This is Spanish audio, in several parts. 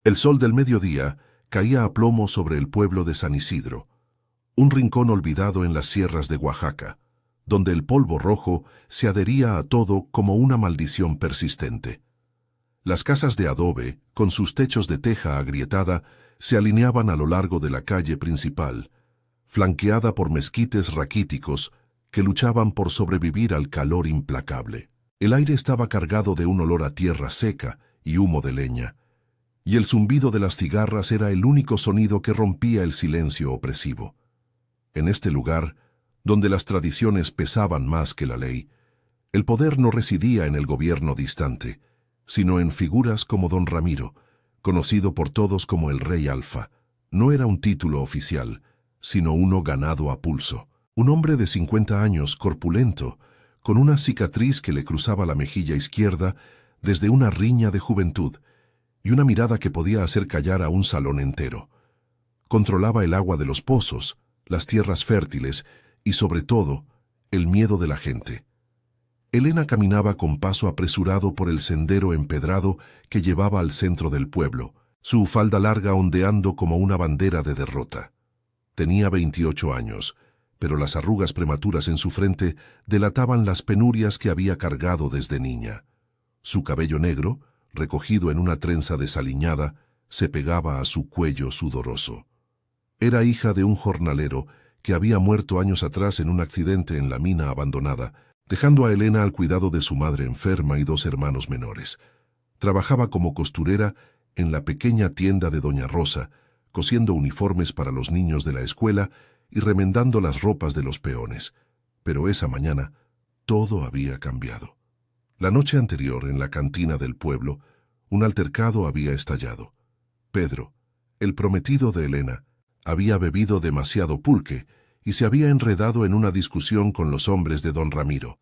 El sol del mediodía caía a plomo sobre el pueblo de San Isidro, un rincón olvidado en las sierras de Oaxaca, donde el polvo rojo se adhería a todo como una maldición persistente. Las casas de adobe, con sus techos de teja agrietada, se alineaban a lo largo de la calle principal, flanqueada por mezquites raquíticos que luchaban por sobrevivir al calor implacable. El aire estaba cargado de un olor a tierra seca y humo de leña, y el zumbido de las cigarras era el único sonido que rompía el silencio opresivo. En este lugar, donde las tradiciones pesaban más que la ley, el poder no residía en el gobierno distante, sino en figuras como don Ramiro, conocido por todos como el Rey Alfa. No era un título oficial, sino uno ganado a pulso. Un hombre de 50 años, corpulento, con una cicatriz que le cruzaba la mejilla izquierda desde una riña de juventud, y una mirada que podía hacer callar a un salón entero. Controlaba el agua de los pozos, las tierras fértiles y, sobre todo, el miedo de la gente. Elena caminaba con paso apresurado por el sendero empedrado que llevaba al centro del pueblo, su falda larga ondeando como una bandera de derrota. Tenía 28 años, pero las arrugas prematuras en su frente delataban las penurias que había cargado desde niña. Su cabello negro, recogido en una trenza desaliñada, se pegaba a su cuello sudoroso. Era hija de un jornalero que había muerto años atrás en un accidente en la mina abandonada, dejando a Elena al cuidado de su madre enferma y 2 hermanos menores. Trabajaba como costurera en la pequeña tienda de doña Rosa, cosiendo uniformes para los niños de la escuela y remendando las ropas de los peones. Pero esa mañana todo había cambiado. La noche anterior, en la cantina del pueblo, un altercado había estallado. Pedro, el prometido de Elena, había bebido demasiado pulque y se había enredado en una discusión con los hombres de don Ramiro.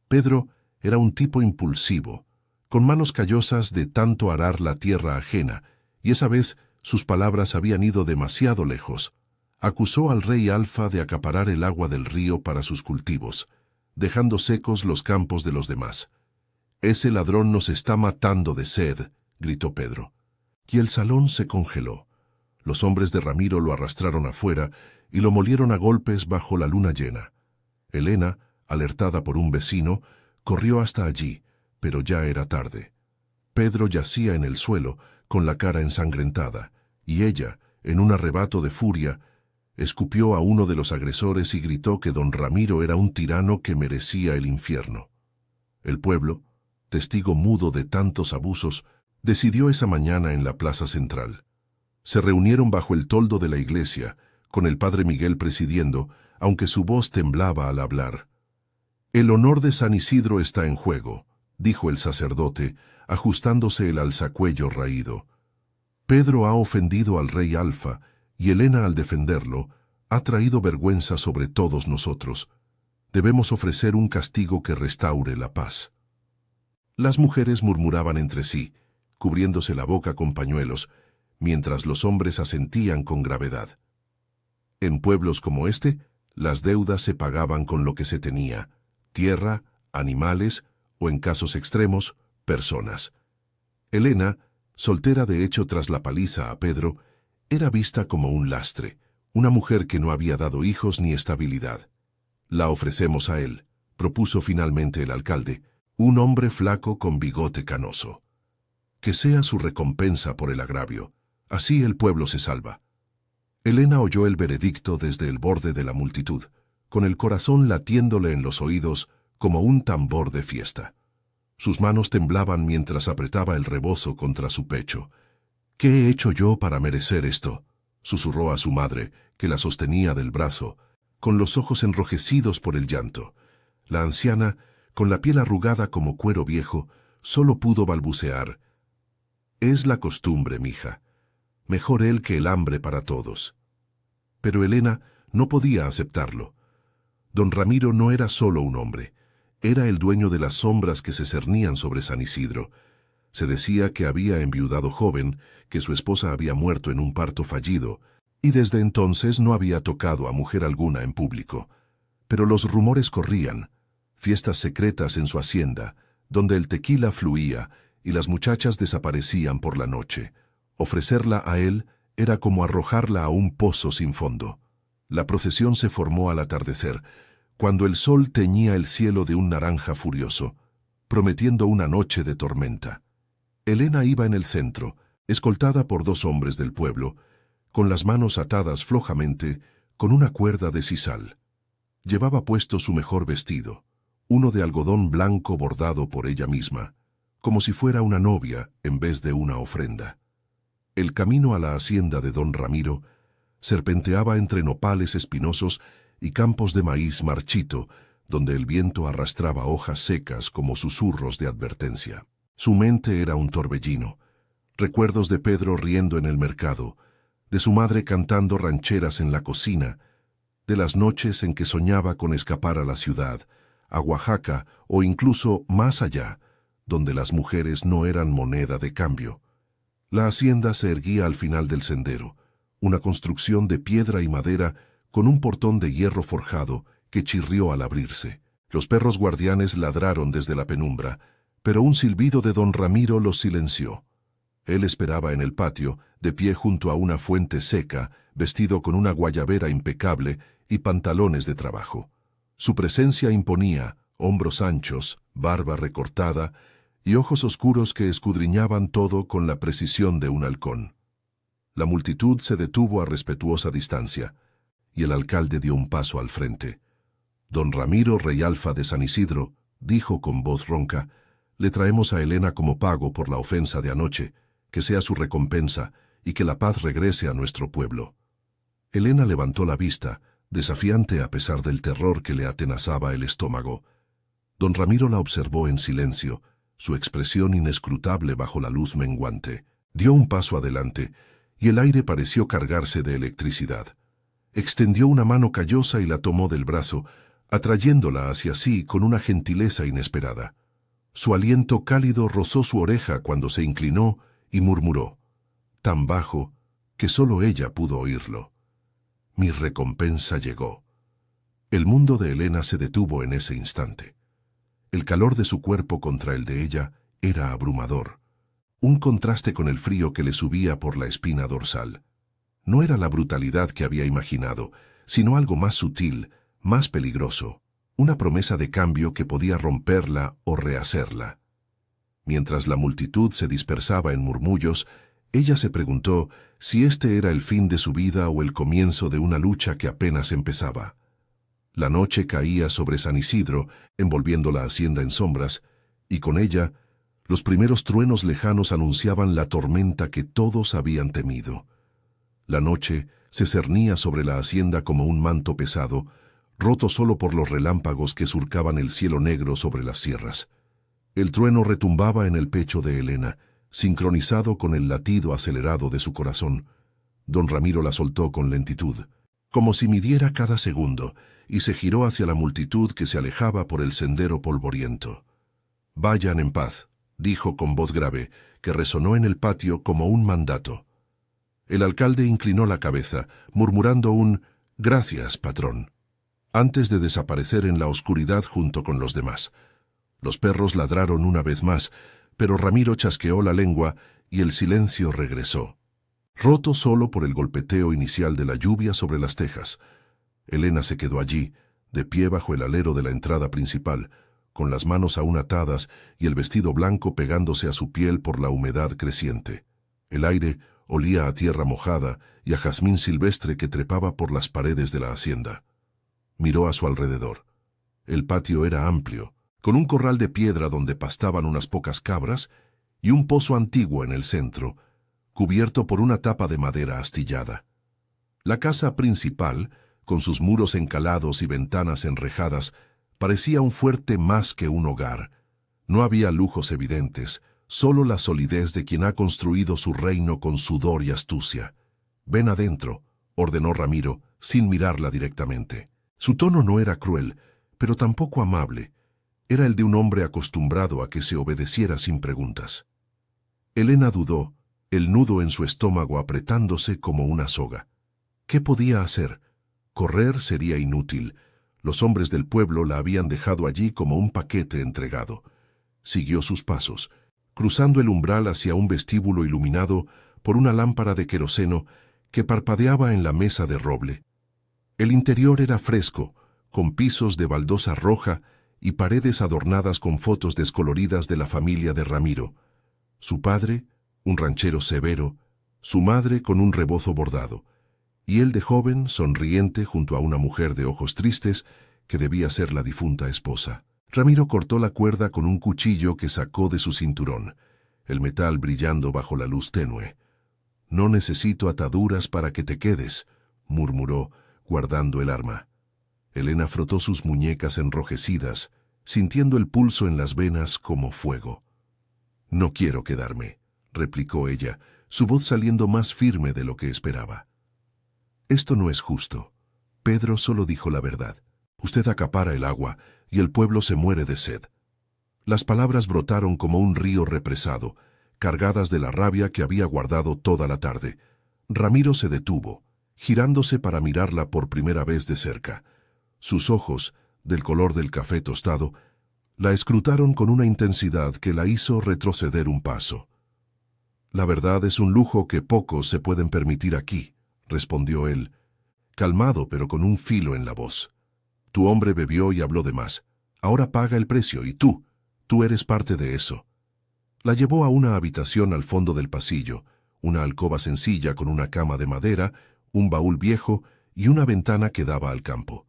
Pedro era un tipo impulsivo, con manos callosas de tanto arar la tierra ajena, y esa vez sus palabras habían ido demasiado lejos. Acusó al Rey Alfa de acaparar el agua del río para sus cultivos, dejando secos los campos de los demás. «Ese ladrón nos está matando de sed», gritó Pedro. Y el salón se congeló. Los hombres de Ramiro lo arrastraron afuera y lo molieron a golpes bajo la luna llena. Elena, alertada por un vecino, corrió hasta allí, pero ya era tarde. Pedro yacía en el suelo, con la cara ensangrentada, y ella, en un arrebato de furia, escupió a uno de los agresores y gritó que don Ramiro era un tirano que merecía el infierno. El pueblo, testigo mudo de tantos abusos, decidió esa mañana en la plaza central. Se reunieron bajo el toldo de la iglesia, con el padre Miguel presidiendo, aunque su voz temblaba al hablar. «El honor de San Isidro está en juego», dijo el sacerdote, ajustándose el alzacuello raído. «Pedro ha ofendido al Rey Alfa, y Elena, al defenderlo, ha traído vergüenza sobre todos nosotros. Debemos ofrecer un castigo que restaure la paz». Las mujeres murmuraban entre sí, cubriéndose la boca con pañuelos, mientras los hombres asentían con gravedad. En pueblos como este, las deudas se pagaban con lo que se tenía: tierra, animales o, en casos extremos, personas. Elena, soltera de hecho tras la paliza a Pedro, era vista como un lastre, una mujer que no había dado hijos ni estabilidad. «La ofrecemos a él», propuso finalmente el alcalde, un hombre flaco con bigote canoso. «Que sea su recompensa por el agravio. Así el pueblo se salva». Elena oyó el veredicto desde el borde de la multitud, con el corazón latiéndole en los oídos como un tambor de fiesta. Sus manos temblaban mientras apretaba el rebozo contra su pecho. «¿Qué he hecho yo para merecer esto?», susurró a su madre, que la sostenía del brazo, con los ojos enrojecidos por el llanto. La anciana, con la piel arrugada como cuero viejo, solo pudo balbucear: «Es la costumbre, mija. Mejor él que el hambre para todos». Pero Elena no podía aceptarlo. Don Ramiro no era solo un hombre, era el dueño de las sombras que se cernían sobre San Isidro. Se decía que había enviudado joven, que su esposa había muerto en un parto fallido, y desde entonces no había tocado a mujer alguna en público. Pero los rumores corrían, fiestas secretas en su hacienda, donde el tequila fluía y las muchachas desaparecían por la noche, Ofrecerla a él era como arrojarla a un pozo sin fondo. La procesión se formó al atardecer, cuando el sol teñía el cielo de un naranja furioso, prometiendo una noche de tormenta. Elena iba en el centro, escoltada por 2 hombres del pueblo, con las manos atadas flojamente con una cuerda de sisal. Llevaba puesto su mejor vestido, uno de algodón blanco bordado por ella misma, como si fuera una novia en vez de una ofrenda. El camino a la hacienda de don Ramiro serpenteaba entre nopales espinosos y campos de maíz marchito, donde el viento arrastraba hojas secas como susurros de advertencia. Su mente era un torbellino. Recuerdos de Pedro riendo en el mercado, de su madre cantando rancheras en la cocina, de las noches en que soñaba con escapar a la ciudad, a Oaxaca o incluso más allá, donde las mujeres no eran moneda de cambio. La hacienda se erguía al final del sendero, una construcción de piedra y madera con un portón de hierro forjado que chirrió al abrirse. Los perros guardianes ladraron desde la penumbra, pero un silbido de don Ramiro los silenció. Él esperaba en el patio, de pie junto a una fuente seca, vestido con una guayabera impecable y pantalones de trabajo. Su presencia imponía, hombros anchos, barba recortada y ojos oscuros que escudriñaban todo con la precisión de un halcón. La multitud se detuvo a respetuosa distancia, y el alcalde dio un paso al frente. Don Ramiro Reyalfa de San Isidro dijo con voz ronca: «Le traemos a Elena como pago por la ofensa de anoche, que sea su recompensa y que la paz regrese a nuestro pueblo». Elena levantó la vista, desafiante a pesar del terror que le atenazaba el estómago. Don Ramiro la observó en silencio, su expresión inescrutable bajo la luz menguante. Dio un paso adelante, y el aire pareció cargarse de electricidad. Extendió una mano callosa y la tomó del brazo, atrayéndola hacia sí con una gentileza inesperada. Su aliento cálido rozó su oreja cuando se inclinó y murmuró, tan bajo que solo ella pudo oírlo: «Mi recompensa llegó». El mundo de Elena se detuvo en ese instante. El calor de su cuerpo contra el de ella era abrumador, un contraste con el frío que le subía por la espina dorsal. No era la brutalidad que había imaginado, sino algo más sutil, más peligroso, una promesa de cambio que podía romperla o rehacerla. Mientras la multitud se dispersaba en murmullos, ella se preguntó si este era el fin de su vida o el comienzo de una lucha que apenas empezaba. La noche caía sobre San Isidro, envolviendo la hacienda en sombras, y con ella, los primeros truenos lejanos anunciaban la tormenta que todos habían temido. La noche se cernía sobre la hacienda como un manto pesado, roto solo por los relámpagos que surcaban el cielo negro sobre las sierras. El trueno retumbaba en el pecho de Elena, sincronizado con el latido acelerado de su corazón. Don Ramiro la soltó con lentitud, como si midiera cada segundo, y se giró hacia la multitud que se alejaba por el sendero polvoriento. «Vayan en paz», dijo con voz grave, que resonó en el patio como un mandato. El alcalde inclinó la cabeza, murmurando un «Gracias, patrón», antes de desaparecer en la oscuridad junto con los demás. Los perros ladraron una vez más, pero Ramiro chasqueó la lengua y el silencio regresó, roto solo por el golpeteo inicial de la lluvia sobre las tejas. Elena se quedó allí, de pie bajo el alero de la entrada principal, con las manos aún atadas y el vestido blanco pegándose a su piel por la humedad creciente. El aire olía a tierra mojada y a jazmín silvestre que trepaba por las paredes de la hacienda. Miró a su alrededor. El patio era amplio, con un corral de piedra donde pastaban unas pocas cabras y un pozo antiguo en el centro, cubierto por una tapa de madera astillada. La casa principal, con sus muros encalados y ventanas enrejadas, parecía un fuerte más que un hogar. No había lujos evidentes, solo la solidez de quien ha construido su reino con sudor y astucia. «Ven adentro», ordenó Ramiro, sin mirarla directamente. Su tono no era cruel, pero tampoco amable. Era el de un hombre acostumbrado a que se obedeciera sin preguntas. Elena dudó, el nudo en su estómago apretándose como una soga. ¿Qué podía hacer? Correr sería inútil. Los hombres del pueblo la habían dejado allí como un paquete entregado. Siguió sus pasos, cruzando el umbral hacia un vestíbulo iluminado por una lámpara de queroseno que parpadeaba en la mesa de roble. El interior era fresco, con pisos de baldosa roja y paredes adornadas con fotos descoloridas de la familia de Ramiro. Su padre, un ranchero severo, su madre con un rebozo bordado, y él de joven, sonriente junto a una mujer de ojos tristes que debía ser la difunta esposa. Ramiro cortó la cuerda con un cuchillo que sacó de su cinturón, el metal brillando bajo la luz tenue. «No necesito ataduras para que te quedes», murmuró, guardando el arma. Elena frotó sus muñecas enrojecidas, sintiendo el pulso en las venas como fuego. «No quiero quedarme», replicó ella, su voz saliendo más firme de lo que esperaba. «Esto no es justo. Pedro solo dijo la verdad. Usted acapara el agua y el pueblo se muere de sed». Las palabras brotaron como un río represado, cargadas de la rabia que había guardado toda la tarde. Ramiro se detuvo, girándose para mirarla por primera vez de cerca. Sus ojos, del color del café tostado, la escrutaron con una intensidad que la hizo retroceder un paso. «La verdad es un lujo que pocos se pueden permitir aquí», respondió él, calmado pero con un filo en la voz. «Tu hombre bebió y habló de más. Ahora paga el precio, y tú eres parte de eso». La llevó a una habitación al fondo del pasillo, una alcoba sencilla con una cama de madera, un baúl viejo y una ventana que daba al campo.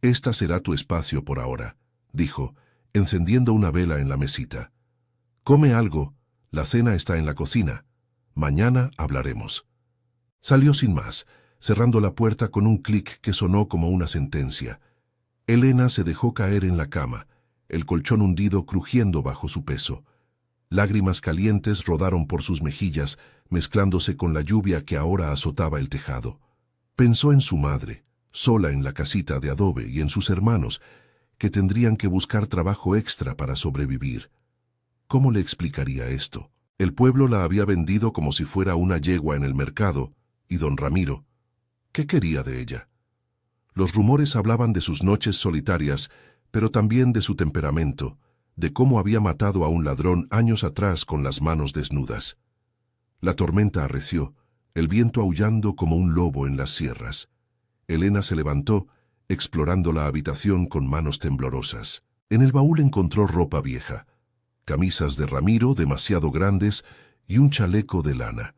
«Esta será tu espacio por ahora», dijo, encendiendo una vela en la mesita. «Come algo, la cena está en la cocina. Mañana hablaremos». Salió sin más, cerrando la puerta con un clic que sonó como una sentencia. Elena se dejó caer en la cama, el colchón hundido crujiendo bajo su peso. Lágrimas calientes rodaron por sus mejillas, mezclándose con la lluvia que ahora azotaba el tejado. Pensó en su madre, sola en la casita de adobe, y en sus hermanos, que tendrían que buscar trabajo extra para sobrevivir. ¿Cómo le explicaría esto? El pueblo la había vendido como si fuera una yegua en el mercado, y don Ramiro, ¿qué quería de ella? Los rumores hablaban de sus noches solitarias, pero también de su temperamento, de cómo había matado a un ladrón años atrás con las manos desnudas. La tormenta arreció, el viento aullando como un lobo en las sierras. Elena se levantó, explorando la habitación con manos temblorosas. En el baúl encontró ropa vieja, camisas de Ramiro demasiado grandes y un chaleco de lana.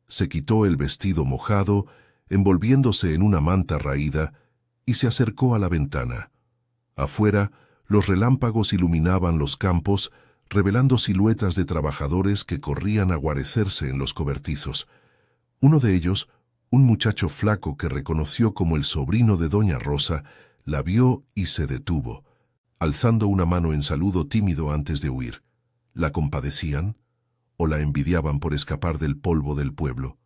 Se quitó el vestido mojado, envolviéndose en una manta raída, y se acercó a la ventana. Afuera, los relámpagos iluminaban los campos, revelando siluetas de trabajadores que corrían a guarecerse en los cobertizos. Uno de ellos, un muchacho flaco que reconoció como el sobrino de doña Rosa, la vio y se detuvo, alzando una mano en saludo tímido antes de huir. ¿La compadecían o la envidiaban por escapar del polvo del pueblo?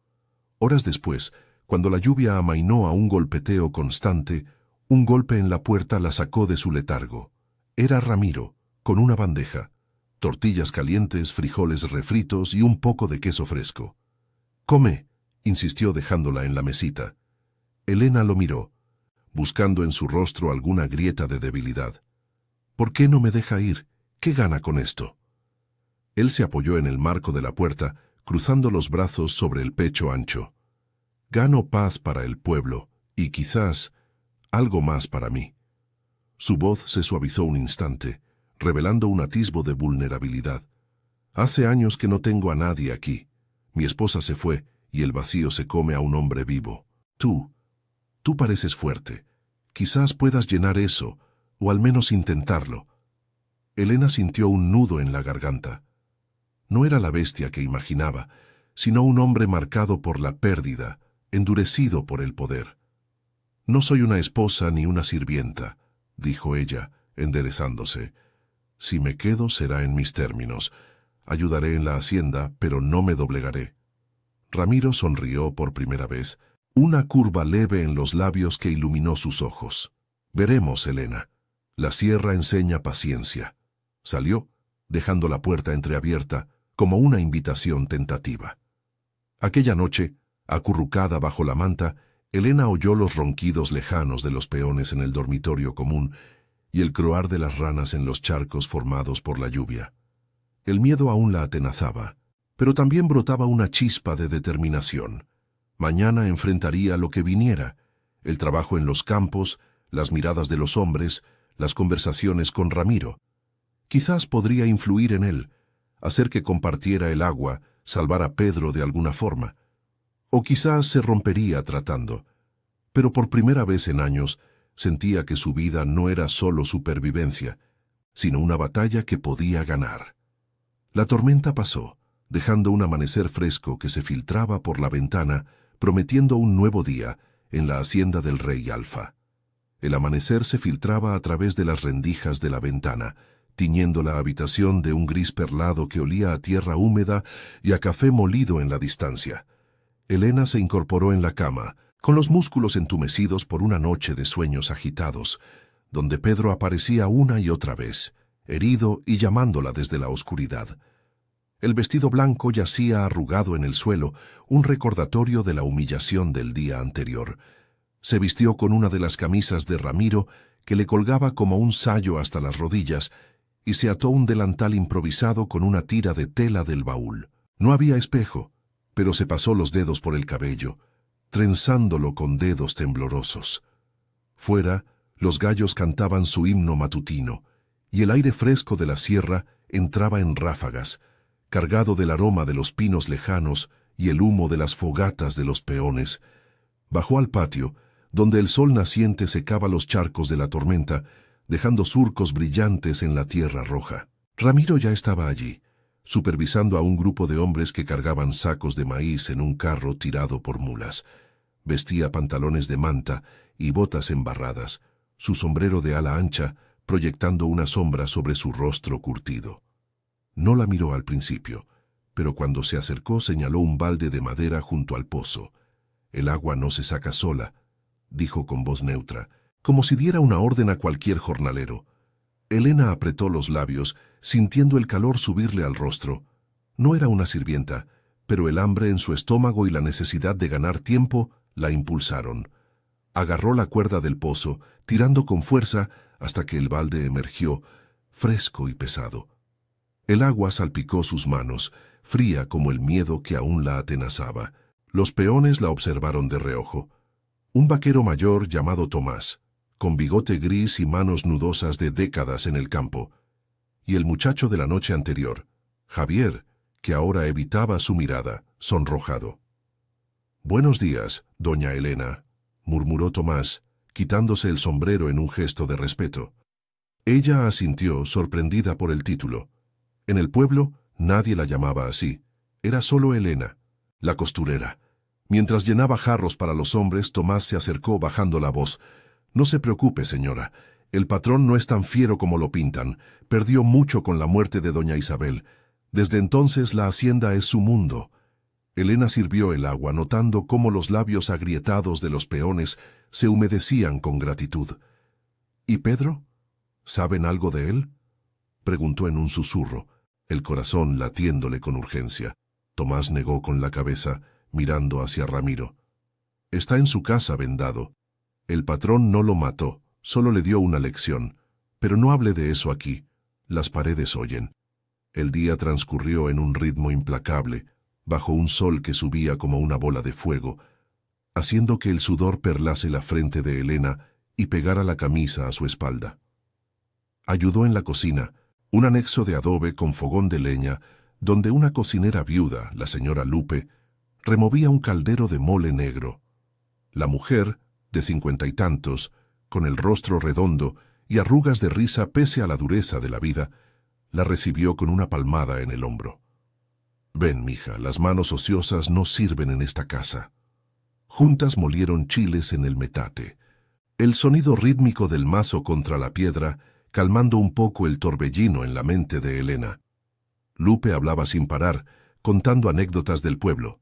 Horas después, cuando la lluvia amainó a un golpeteo constante, un golpe en la puerta la sacó de su letargo. Era Ramiro, con una bandeja, tortillas calientes, frijoles refritos y un poco de queso fresco. «Come», insistió dejándola en la mesita. Elena lo miró, buscando en su rostro alguna grieta de debilidad. «¿Por qué no me deja ir? ¿Qué gana con esto?». Él se apoyó en el marco de la puerta, cruzando los brazos sobre el pecho ancho. «Gano paz para el pueblo, y quizás algo más para mí». Su voz se suavizó un instante, revelando un atisbo de vulnerabilidad. «Hace años que no tengo a nadie aquí. Mi esposa se fue, y el vacío se come a un hombre vivo. Tú pareces fuerte. Quizás puedas llenar eso, o al menos intentarlo». Elena sintió un nudo en la garganta. No era la bestia que imaginaba, sino un hombre marcado por la pérdida, endurecido por el poder. «No soy una esposa ni una sirvienta», dijo ella, enderezándose. «Si me quedo será en mis términos. Ayudaré en la hacienda, pero no me doblegaré». Ramiro sonrió por primera vez, una curva leve en los labios que iluminó sus ojos. «Veremos, Elena. La sierra enseña paciencia». Salió, dejando la puerta entreabierta, como una invitación tentativa. Aquella noche, acurrucada bajo la manta, Elena oyó los ronquidos lejanos de los peones en el dormitorio común y el croar de las ranas en los charcos formados por la lluvia. El miedo aún la atenazaba, pero también brotaba una chispa de determinación. Mañana enfrentaría lo que viniera: el trabajo en los campos, las miradas de los hombres, las conversaciones con Ramiro. Quizás podría influir en él, hacer que compartiera el agua, salvar a Pedro de alguna forma. O quizás se rompería tratando. Pero por primera vez en años sentía que su vida no era solo supervivencia, sino una batalla que podía ganar. La tormenta pasó, dejando un amanecer fresco que se filtraba por la ventana, prometiendo un nuevo día en la hacienda del rey Alfa. El amanecer se filtraba a través de las rendijas de la ventana, tiñendo la habitación de un gris perlado que olía a tierra húmeda y a café molido en la distancia. Elena se incorporó en la cama, con los músculos entumecidos por una noche de sueños agitados, donde Pedro aparecía una y otra vez, herido y llamándola desde la oscuridad. El vestido blanco yacía arrugado en el suelo, un recordatorio de la humillación del día anterior. Se vistió con una de las camisas de Ramiro, que le colgaba como un sayo hasta las rodillas, y se ató un delantal improvisado con una tira de tela del baúl. No había espejo, pero se pasó los dedos por el cabello, trenzándolo con dedos temblorosos. Fuera, los gallos cantaban su himno matutino, y el aire fresco de la sierra entraba en ráfagas, cargado del aroma de los pinos lejanos y el humo de las fogatas de los peones. Bajó al patio, donde el sol naciente secaba los charcos de la tormenta, dejando surcos brillantes en la tierra roja. Ramiro ya estaba allí, supervisando a un grupo de hombres que cargaban sacos de maíz en un carro tirado por mulas. Vestía pantalones de manta y botas embarradas, su sombrero de ala ancha proyectando una sombra sobre su rostro curtido. No la miró al principio, pero cuando se acercó señaló un balde de madera junto al pozo. «El agua no se saca sola», dijo con voz neutra, como si diera una orden a cualquier jornalero. Elena apretó los labios, sintiendo el calor subirle al rostro. No era una sirvienta, pero el hambre en su estómago y la necesidad de ganar tiempo la impulsaron. Agarró la cuerda del pozo, tirando con fuerza hasta que el balde emergió, fresco y pesado. El agua salpicó sus manos, fría como el miedo que aún la atenazaba. Los peones la observaron de reojo. Un vaquero mayor llamado Tomás, con bigote gris y manos nudosas de décadas en el campo, y el muchacho de la noche anterior, Javier, que ahora evitaba su mirada, sonrojado. «Buenos días, doña Elena», murmuró Tomás, quitándose el sombrero en un gesto de respeto. Ella asintió, sorprendida por el título. En el pueblo nadie la llamaba así. Era solo Elena, la costurera. Mientras llenaba jarros para los hombres, Tomás se acercó bajando la voz. «No se preocupe, señora. El patrón no es tan fiero como lo pintan. Perdió mucho con la muerte de doña Isabel. Desde entonces la hacienda es su mundo». Elena sirvió el agua, notando cómo los labios agrietados de los peones se humedecían con gratitud. «¿Y Pedro? ¿Saben algo de él?», preguntó en un susurro, el corazón latiéndole con urgencia. Tomás negó con la cabeza, mirando hacia Ramiro. «Está en su casa vendado. El patrón no lo mató, solo le dio una lección. Pero no hable de eso aquí. Las paredes oyen». El día transcurrió en un ritmo implacable, bajo un sol que subía como una bola de fuego, haciendo que el sudor perlase la frente de Elena y pegara la camisa a su espalda. Ayudó en la cocina, un anexo de adobe con fogón de leña, donde una cocinera viuda, la señora Lupe, removía un caldero de mole negro. La mujer, de 50 y tantos, con el rostro redondo y arrugas de risa pese a la dureza de la vida, la recibió con una palmada en el hombro. «Ven, mija, las manos ociosas no sirven en esta casa». Juntas molieron chiles en el metate. El sonido rítmico del mazo contra la piedra, calmando un poco el torbellino en la mente de Elena. Lupe hablaba sin parar, contando anécdotas del pueblo,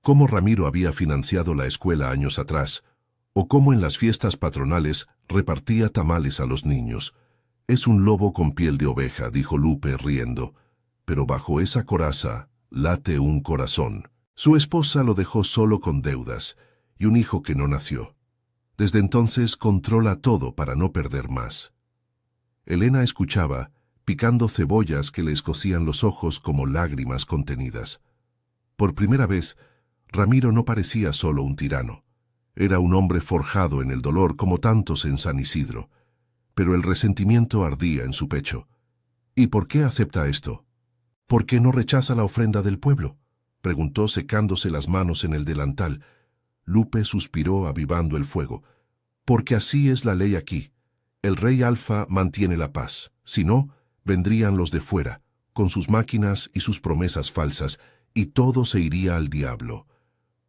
cómo Ramiro había financiado la escuela años atrás, o cómo en las fiestas patronales repartía tamales a los niños. «Es un lobo con piel de oveja», dijo Lupe riendo, «pero bajo esa coraza late un corazón». Su esposa lo dejó solo con deudas y un hijo que no nació. Desde entonces controla todo para no perder más. Elena escuchaba, picando cebollas que le escocían los ojos como lágrimas contenidas. Por primera vez, Ramiro no parecía solo un tirano. Era un hombre forjado en el dolor como tantos en San Isidro. Pero el resentimiento ardía en su pecho. ¿Y por qué acepta esto? ¿Por qué no rechaza la ofrenda del pueblo?, preguntó secándose las manos en el delantal. Lupe suspiró avivando el fuego. Porque así es la ley aquí. El rey Alfa mantiene la paz. Si no, vendrían los de fuera, con sus máquinas y sus promesas falsas, y todo se iría al diablo.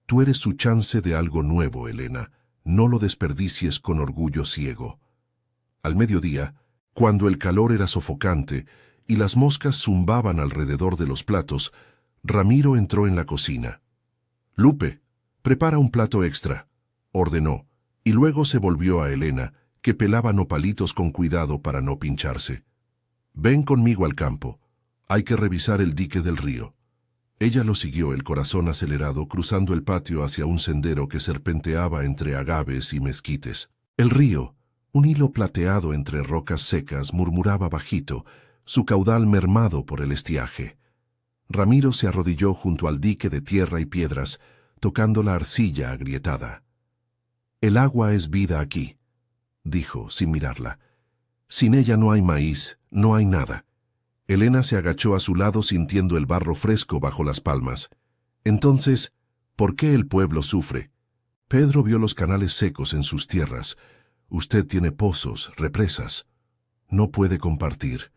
Tú eres su chance de algo nuevo, Helena. No lo desperdicies con orgullo ciego. Al mediodía, cuando el calor era sofocante y las moscas zumbaban alrededor de los platos, Ramiro entró en la cocina. «Lupe, prepara un plato extra», ordenó, y luego se volvió a Helena, que pelaba nopalitos con cuidado para no pincharse. «Ven conmigo al campo. Hay que revisar el dique del río». Ella lo siguió, el corazón acelerado, cruzando el patio hacia un sendero que serpenteaba entre agaves y mezquites. El río, un hilo plateado entre rocas secas, murmuraba bajito, su caudal mermado por el estiaje. Ramiro se arrodilló junto al dique de tierra y piedras, tocando la arcilla agrietada. «El agua es vida aquí», dijo, sin mirarla. «Sin ella no hay maíz, no hay nada». Helena se agachó a su lado sintiendo el barro fresco bajo las palmas. «Entonces, ¿por qué el pueblo sufre?» Pedro vio los canales secos en sus tierras. «Usted tiene pozos, represas. No puede compartir».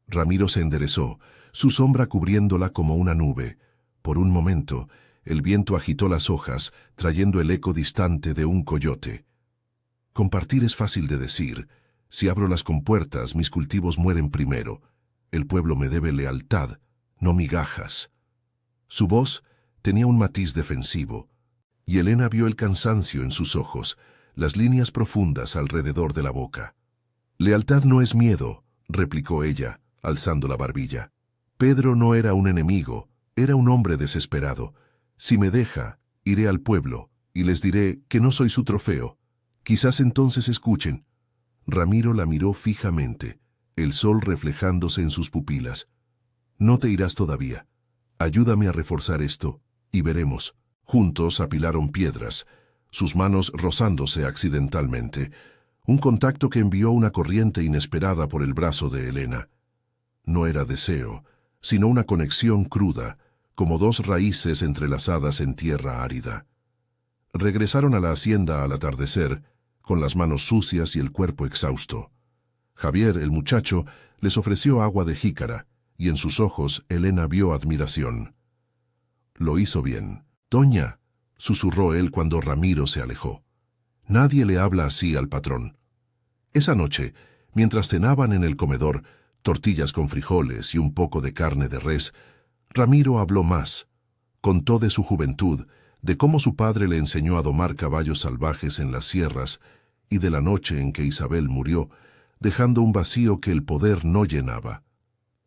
Ramiro se enderezó, su sombra cubriéndola como una nube. Por un momento, el viento agitó las hojas, trayendo el eco distante de un coyote. «Compartir es fácil de decir. Si abro las compuertas, mis cultivos mueren primero. El pueblo me debe lealtad, no migajas». Su voz tenía un matiz defensivo, y Helena vio el cansancio en sus ojos, las líneas profundas alrededor de la boca. «Lealtad no es miedo», replicó ella, alzando la barbilla. «Pedro no era un enemigo, era un hombre desesperado. Si me deja, iré al pueblo, y les diré que no soy su trofeo. Quizás entonces escuchen». Ramiro la miró fijamente, el sol reflejándose en sus pupilas. «No te irás todavía. Ayúdame a reforzar esto, y veremos». Juntos apilaron piedras, sus manos rozándose accidentalmente, un contacto que envió una corriente inesperada por el brazo de Helena. No era deseo, sino una conexión cruda, como dos raíces entrelazadas en tierra árida. Regresaron a la hacienda al atardecer, con las manos sucias y el cuerpo exhausto. Javier, el muchacho, les ofreció agua de jícara, y en sus ojos Helena vio admiración. «Lo hizo bien». «Doña», susurró él cuando Ramiro se alejó. «Nadie le habla así al patrón». Esa noche, mientras cenaban en el comedor, tortillas con frijoles y un poco de carne de res, Ramiro habló más. Contó de su juventud, de cómo su padre le enseñó a domar caballos salvajes en las sierras y de la noche en que Isabel murió, dejando un vacío que el poder no llenaba.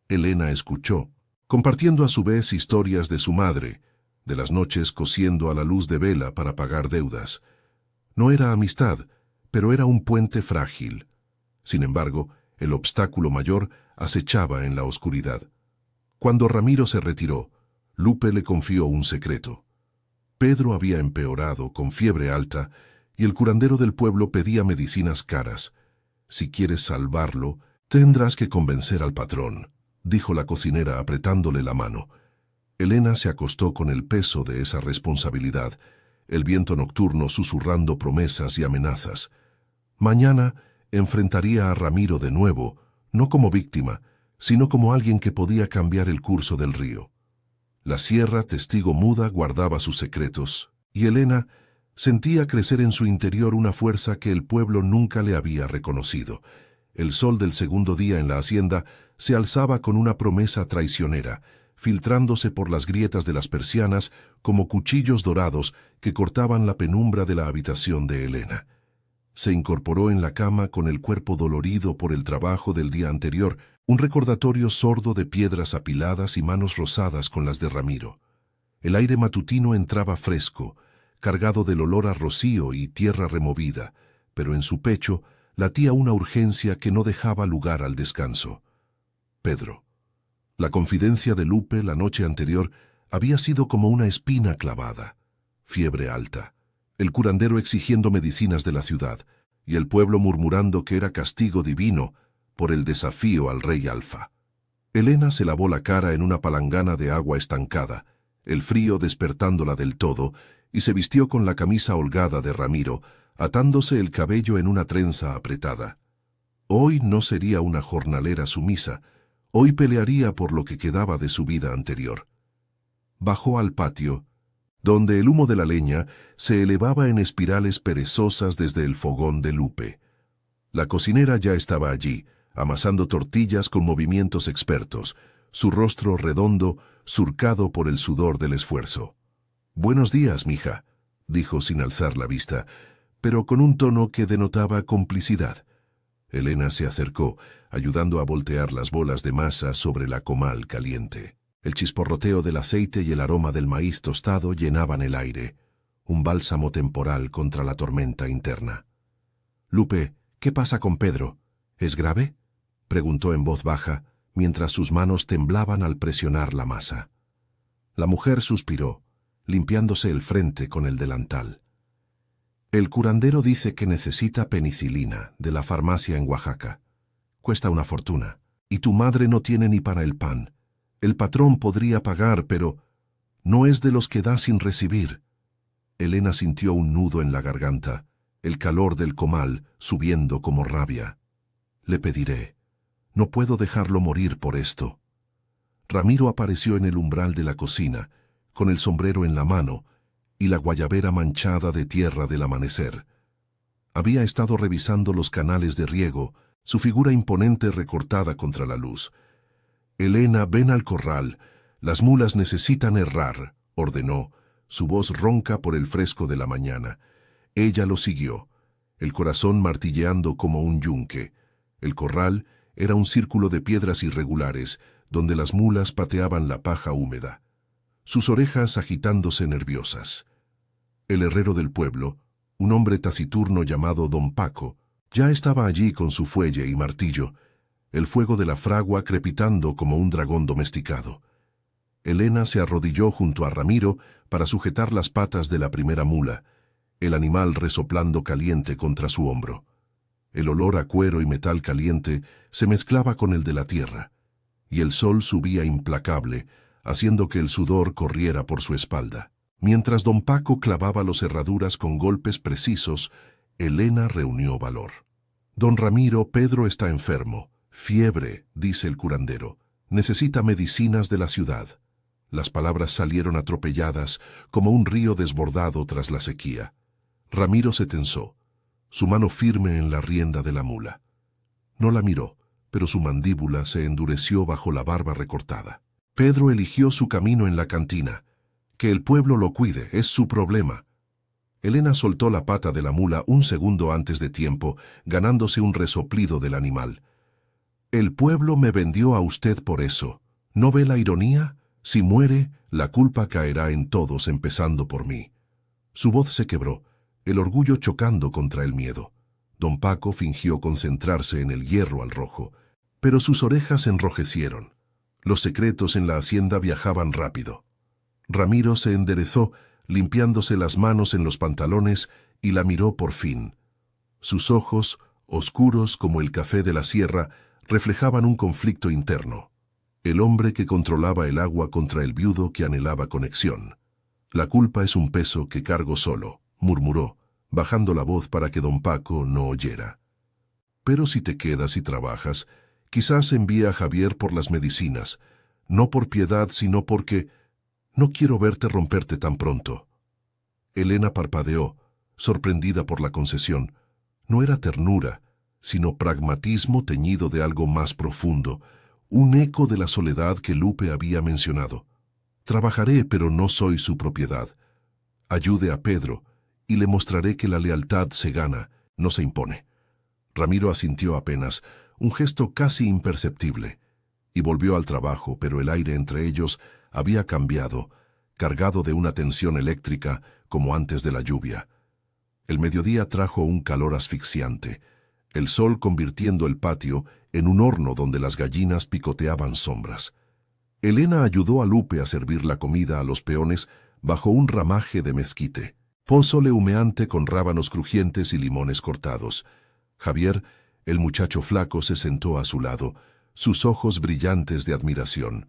Helena escuchó, compartiendo a su vez historias de su madre, de las noches cosiendo a la luz de vela para pagar deudas. No era amistad, pero era un puente frágil. Sin embargo, el obstáculo mayor acechaba en la oscuridad. Cuando Ramiro se retiró, Lupe le confió un secreto. Pedro había empeorado con fiebre alta y el curandero del pueblo pedía medicinas caras. «Si quieres salvarlo, tendrás que convencer al patrón», dijo la cocinera apretándole la mano. Helena se acostó con el peso de esa responsabilidad, el viento nocturno susurrando promesas y amenazas. Mañana enfrentaría a Ramiro de nuevo, no como víctima, sino como alguien que podía cambiar el curso del río. La sierra, testigo muda, guardaba sus secretos, y Helena sentía crecer en su interior una fuerza que el pueblo nunca le había reconocido. El sol del segundo día en la hacienda se alzaba con una promesa traicionera, filtrándose por las grietas de las persianas como cuchillos dorados que cortaban la penumbra de la habitación de Helena. Se incorporó en la cama con el cuerpo dolorido por el trabajo del día anterior, un recordatorio sordo de piedras apiladas y manos rosadas con las de Ramiro. El aire matutino entraba fresco, cargado del olor a rocío y tierra removida, pero en su pecho latía una urgencia que no dejaba lugar al descanso. Pedro. La confidencia de Lupe la noche anterior Había sido como una espina clavada. Fiebre alta, el curandero exigiendo medicinas de la ciudad, y el pueblo murmurando que era castigo divino por el desafío al rey Alfa. Elena se lavó la cara en una palangana de agua estancada, el frío despertándola del todo, y se vistió con la camisa holgada de Ramiro, atándose el cabello en una trenza apretada. Hoy no sería una jornalera sumisa, hoy pelearía por lo que quedaba de su vida anterior. Bajó al patio, donde el humo de la leña se elevaba en espirales perezosas desde el fogón de Lupe. La cocinera ya estaba allí, amasando tortillas con movimientos expertos, su rostro redondo, surcado por el sudor del esfuerzo. «Buenos días, mija», dijo sin alzar la vista, pero con un tono que denotaba complicidad. Elena se acercó, ayudando a voltear las bolas de masa sobre la comal caliente. El chisporroteo del aceite y el aroma del maíz tostado llenaban el aire, un bálsamo temporal contra la tormenta interna. «Lupe, ¿qué pasa con Pedro? ¿Es grave?», preguntó en voz baja, mientras sus manos temblaban al presionar la masa. La mujer suspiró, limpiándose el frente con el delantal. «El curandero dice que necesita penicilina de la farmacia en Oaxaca. Cuesta una fortuna, y tu madre no tiene ni para el pan. El patrón podría pagar, pero no es de los que da sin recibir». Elena sintió un nudo en la garganta, el calor del comal subiendo como rabia. «Le pediré. No puedo dejarlo morir por esto». Ramiro apareció en el umbral de la cocina, con el sombrero en la mano y la guayabera manchada de tierra del amanecer. Había estado revisando los canales de riego, su figura imponente recortada contra la luz. «Elena, ven al corral. Las mulas necesitan herrar», ordenó, su voz ronca por el fresco de la mañana. Ella lo siguió, el corazón martilleando como un yunque. El corral era un círculo de piedras irregulares, donde las mulas pateaban la paja húmeda, sus orejas agitándose nerviosas. El herrero del pueblo, un hombre taciturno llamado Don Paco, ya estaba allí con su fuelle y martillo, el fuego de la fragua crepitando como un dragón domesticado. Elena se arrodilló junto a Ramiro para sujetar las patas de la primera mula, el animal resoplando caliente contra su hombro. El olor a cuero y metal caliente se mezclaba con el de la tierra, y el sol subía implacable, haciendo que el sudor corriera por su espalda. Mientras Don Paco clavaba las herraduras con golpes precisos, Elena reunió valor. «Don Ramiro, Pedro está enfermo. Fiebre», dice el curandero. «Necesita medicinas de la ciudad». Las palabras salieron atropelladas, como un río desbordado tras la sequía. Ramiro se tensó, su mano firme en la rienda de la mula. No la miró, pero su mandíbula se endureció bajo la barba recortada. Pedro eligió su camino en la cantina. Que el pueblo lo cuide, es su problema. Elena soltó la pata de la mula un segundo antes de tiempo, ganándose un resoplido del animal. «El pueblo me vendió a usted por eso. ¿No ve la ironía? Si muere, la culpa caerá en todos, empezando por mí». Su voz se quebró, el orgullo chocando contra el miedo. Don Paco fingió concentrarse en el hierro al rojo, pero sus orejas se enrojecieron. Los secretos en la hacienda viajaban rápido. Ramiro se enderezó, limpiándose las manos en los pantalones, y la miró por fin. Sus ojos, oscuros como el café de la sierra, reflejaban un conflicto interno. El hombre que controlaba el agua contra el viudo que anhelaba conexión. «La culpa es un peso que cargo solo», murmuró, bajando la voz para que don Paco no oyera. «Pero si te quedas y trabajas, quizás envíe a Javier por las medicinas, no por piedad, sino porque no quiero verte romperte tan pronto». Elena parpadeó, sorprendida por la concesión. No era ternura, sino pragmatismo teñido de algo más profundo, un eco de la soledad que Lupe había mencionado. «Trabajaré, pero no soy su propiedad. Ayude a Pedro, y le mostraré que la lealtad se gana, no se impone». Ramiro asintió apenas, un gesto casi imperceptible, y volvió al trabajo, pero el aire entre ellos había cambiado, cargado de una tensión eléctrica como antes de la lluvia. El mediodía trajo un calor asfixiante, el sol convirtiendo el patio en un horno donde las gallinas picoteaban sombras. Elena ayudó a Lupe a servir la comida a los peones bajo un ramaje de mezquite. Pozole humeante con rábanos crujientes y limones cortados. Javier, el muchacho flaco, se sentó a su lado, sus ojos brillantes de admiración.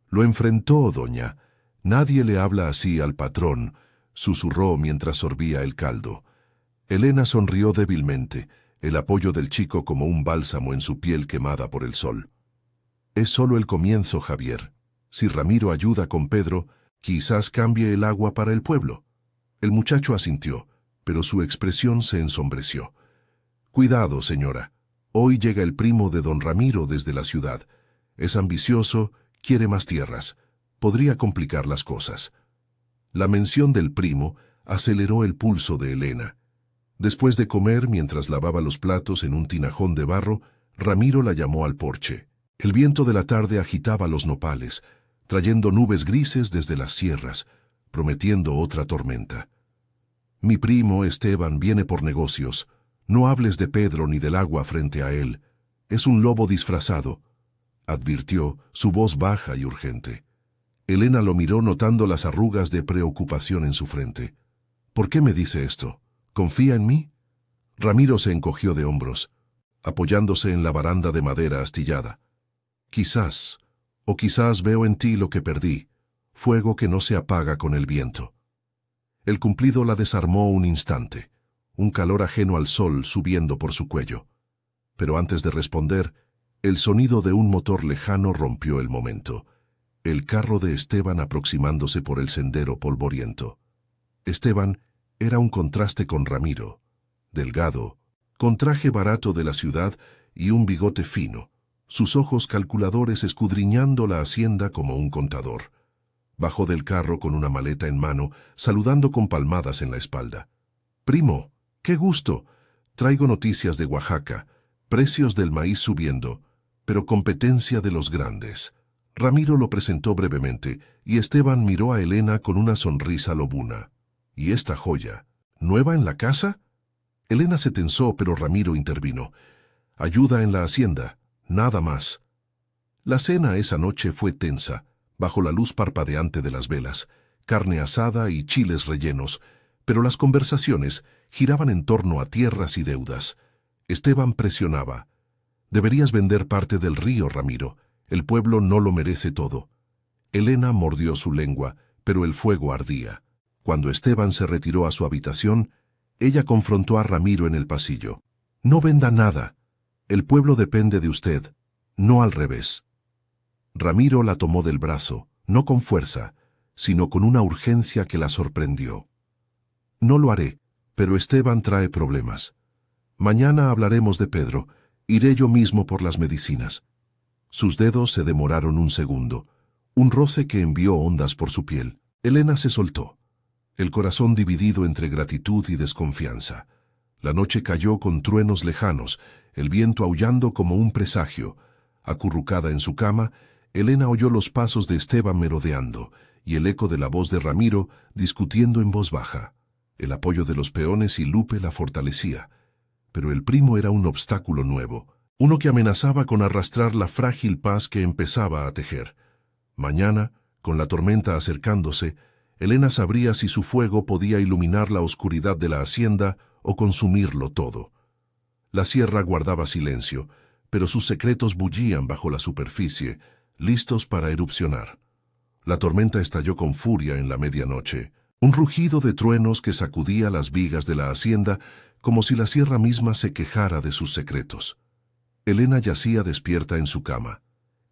«Lo enfrentó, doña. Nadie le habla así al patrón», susurró mientras sorbía el caldo. Elena sonrió débilmente, el apoyo del chico como un bálsamo en su piel quemada por el sol. «Es solo el comienzo, Javier. Si Ramiro ayuda con Pedro, quizás cambie el agua para el pueblo». El muchacho asintió, pero su expresión se ensombreció. «Cuidado, señora. Hoy llega el primo de don Ramiro desde la ciudad. Es ambicioso, quiere más tierras. Podría complicar las cosas». La mención del primo aceleró el pulso de Elena. Después de comer, mientras lavaba los platos en un tinajón de barro, Ramiro la llamó al porche. El viento de la tarde agitaba los nopales, trayendo nubes grises desde las sierras, prometiendo otra tormenta. «Mi primo Esteban viene por negocios. No hables de Pedro ni del agua frente a él. Es un lobo disfrazado», advirtió, su voz baja y urgente. Elena lo miró notando las arrugas de preocupación en su frente. «¿Por qué me dice esto? ¿Confía en mí?» Ramiro se encogió de hombros, apoyándose en la baranda de madera astillada. «Quizás, o quizás veo en ti lo que perdí, fuego que no se apaga con el viento». El cumplido la desarmó un instante, un calor ajeno al sol subiendo por su cuello. Pero antes de responder, el sonido de un motor lejano rompió el momento. El carro de Esteban aproximándose por el sendero polvoriento. Esteban era un contraste con Ramiro, delgado, con traje barato de la ciudad y un bigote fino, sus ojos calculadores escudriñando la hacienda como un contador. Bajó del carro con una maleta en mano, saludando con palmadas en la espalda. «Primo, qué gusto. Traigo noticias de Oaxaca, precios del maíz subiendo, pero competencia de los grandes». Ramiro lo presentó brevemente, y Esteban miró a Elena con una sonrisa lobuna. «¿Y esta joya? ¿Nueva en la casa?» Elena se tensó, pero Ramiro intervino. «Ayuda en la hacienda, nada más». La cena esa noche fue tensa, bajo la luz parpadeante de las velas, carne asada y chiles rellenos, pero las conversaciones giraban en torno a tierras y deudas. Esteban presionaba. «Deberías vender parte del río, Ramiro. El pueblo no lo merece todo». Elena mordió su lengua, pero el fuego ardía. Cuando Esteban se retiró a su habitación, ella confrontó a Ramiro en el pasillo. «No venda nada. El pueblo depende de usted, no al revés». Ramiro la tomó del brazo, no con fuerza, sino con una urgencia que la sorprendió. «No lo haré, pero Esteban trae problemas. Mañana hablaremos de Pedro. Iré yo mismo por las medicinas». Sus dedos se demoraron un segundo, un roce que envió ondas por su piel. Elena se soltó, el corazón dividido entre gratitud y desconfianza. La noche cayó con truenos lejanos, el viento aullando como un presagio. Acurrucada en su cama, Elena oyó los pasos de Esteban merodeando y el eco de la voz de Ramiro discutiendo en voz baja. El apoyo de los peones y Lupe la fortalecía, pero el primo era un obstáculo nuevo, uno que amenazaba con arrastrar la frágil paz que empezaba a tejer. Mañana, con la tormenta acercándose, Elena sabría si su fuego podía iluminar la oscuridad de la hacienda o consumirlo todo. La sierra guardaba silencio, pero sus secretos bullían bajo la superficie, listos para erupcionar. La tormenta estalló con furia en la medianoche, un rugido de truenos que sacudía las vigas de la hacienda como si la sierra misma se quejara de sus secretos. Elena yacía despierta en su cama,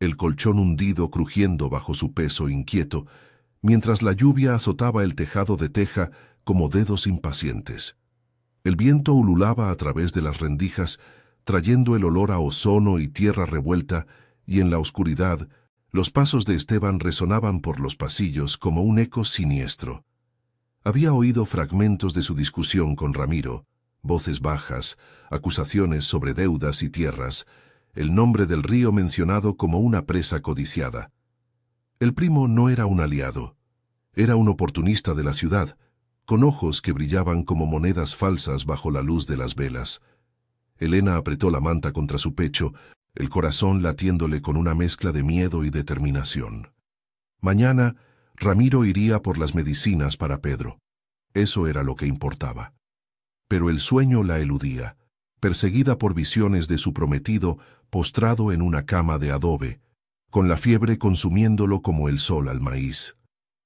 el colchón hundido crujiendo bajo su peso inquieto, mientras la lluvia azotaba el tejado de teja como dedos impacientes. El viento ululaba a través de las rendijas, trayendo el olor a ozono y tierra revuelta, y en la oscuridad, los pasos de Esteban resonaban por los pasillos como un eco siniestro. Había oído fragmentos de su discusión con Ramiro, voces bajas, acusaciones sobre deudas y tierras, el nombre del río mencionado como una presa codiciada. El primo no era un aliado, era un oportunista de la ciudad, con ojos que brillaban como monedas falsas bajo la luz de las velas. Elena apretó la manta contra su pecho, el corazón latiéndole con una mezcla de miedo y determinación. Mañana, Ramiro iría por las medicinas para Pedro. Eso era lo que importaba. Pero el sueño la eludía, perseguida por visiones de su prometido postrado en una cama de adobe, con la fiebre consumiéndolo como el sol al maíz.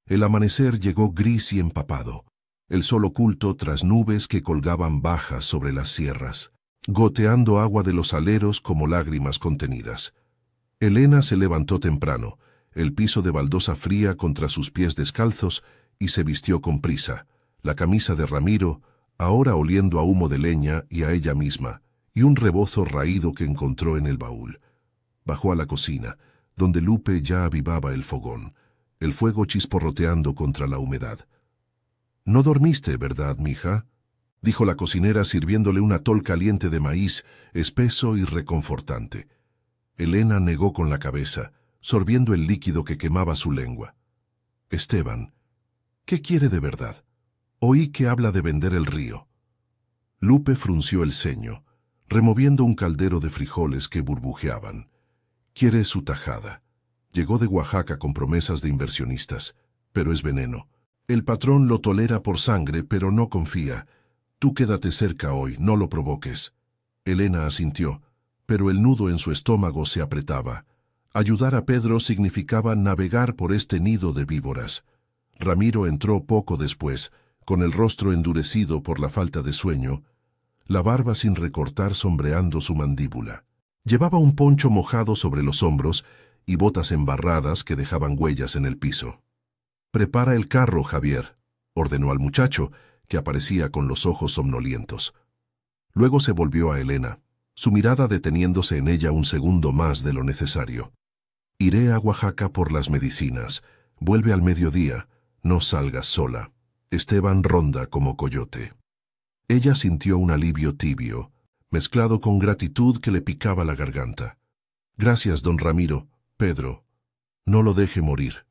El amanecer llegó gris y empapado, el sol oculto tras nubes que colgaban bajas sobre las sierras, goteando agua de los aleros como lágrimas contenidas. Elena se levantó temprano, el piso de baldosa fría contra sus pies descalzos, y se vistió con prisa, la camisa de Ramiro, ahora oliendo a humo de leña y a ella misma, y un rebozo raído que encontró en el baúl. Bajó a la cocina, donde Lupe ya avivaba el fogón, el fuego chisporroteando contra la humedad. «No dormiste, ¿verdad, mija?», dijo la cocinera sirviéndole un atol caliente de maíz, espeso y reconfortante. Elena negó con la cabeza, sorbiendo el líquido que quemaba su lengua. «Esteban, ¿qué quiere de verdad? Oí que habla de vender el río». Lupe frunció el ceño, removiendo un caldero de frijoles que burbujeaban. «Quiere su tajada. Llegó de Oaxaca con promesas de inversionistas, pero es veneno. El patrón lo tolera por sangre, pero no confía. Tú quédate cerca hoy, no lo provoques». Elena asintió, pero el nudo en su estómago se apretaba. Ayudar a Pedro significaba navegar por este nido de víboras. Ramiro entró poco después, con el rostro endurecido por la falta de sueño, la barba sin recortar sombreando su mandíbula. Llevaba un poncho mojado sobre los hombros y botas embarradas que dejaban huellas en el piso. «Prepara el carro, Javier», ordenó al muchacho, que aparecía con los ojos somnolientos. Luego se volvió a Elena, su mirada deteniéndose en ella un segundo más de lo necesario. «Iré a Oaxaca por las medicinas. Vuelve al mediodía. No salgas sola. Esteban ronda como coyote». Ella sintió un alivio tibio, mezclado con gratitud que le picaba la garganta. «Gracias, don Ramiro. Pedro, no lo deje morir».